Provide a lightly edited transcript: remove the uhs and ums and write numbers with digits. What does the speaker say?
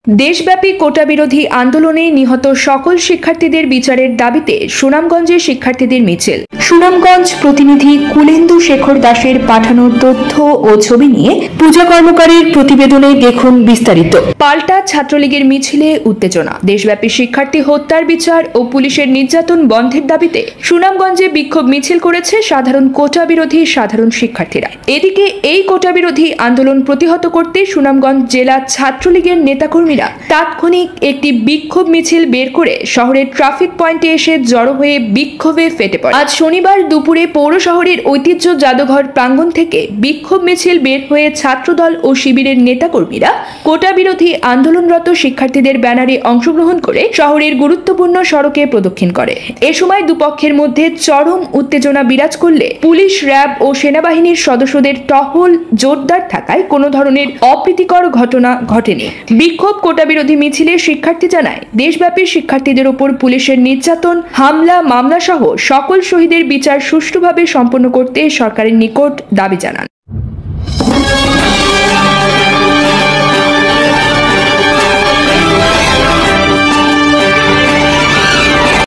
দেশব্যাপী কোটা বিরোধী আন্দোলনে নিহত সকল শিক্ষার্থীদের বিচারের দাবিতে সুনামগঞ্জে শিক্ষার্থীদের মিছিল। সুনামগঞ্জ প্রতিনিধি কুলেন্দু শেখর দাসের পাঠানো তথ্য ও ছবি নিয়ে পূজা কর্মকারের প্রতিবেদনে দেখুন বিস্তারিত। পাল্টা ছাত্রলীগের মিছিলে উত্তেজনা। দেশব্যাপী শিক্ষার্থী হত্যার বিচার ও পুলিশের নির্যাতন বন্ধের দাবিতে সুনামগঞ্জে বিক্ষোভ মিছিল করেছে সাধারণ কোটা বিরোধী সাধারণ শিক্ষার্থীরা। এদিকে এই কোটা বিরোধী আন্দোলন প্রতিহত করতে সুনামগঞ্জ জেলা ছাত্রলীগের নেতাকর্মী তাৎক্ষণিক একটি বিক্ষোভ মিছিল বের করে শহরের ট্রাফিক পয়েন্টে এসে জড়ো হয়ে বিক্ষোভে ফেটে পড়ে। আজ শনিবার দুপুরে পৌর শহরের ঐতিহ্য জাদুঘর প্রাঙ্গণ থেকে বিক্ষোভ মিছিল বের হয়ে ছাত্রদল ও শিবিরের নেতাকর্মীরা কোটা বিরোধী আন্দোলনরত শিক্ষার্থীদের ব্যানারে অংশগ্রহণ করে শহরের গুরুত্বপূর্ণ সড়কে প্রদক্ষিণ করে। এ সময় দুপক্ষের মধ্যে চরম উত্তেজনা বিরাজ করলে পুলিশ, র্যাব ও সেনাবাহিনীর সদস্যদের টহল জোরদার থাকায় কোনো ধরনের অপ্রীতিকর ঘটনা ঘটেনি। বিক্ষোভ কোটা বিরোধী মিছিলে শিক্ষার্থী জানায়, দেশব্যাপী শিক্ষার্থীদের উপর পুলিশের নির্যাতন, হামলা, মামলা সহ সকল শহীদের বিচার সুষ্ঠুভাবে সম্পন্ন করতে সরকারের নিকট দাবি জানান।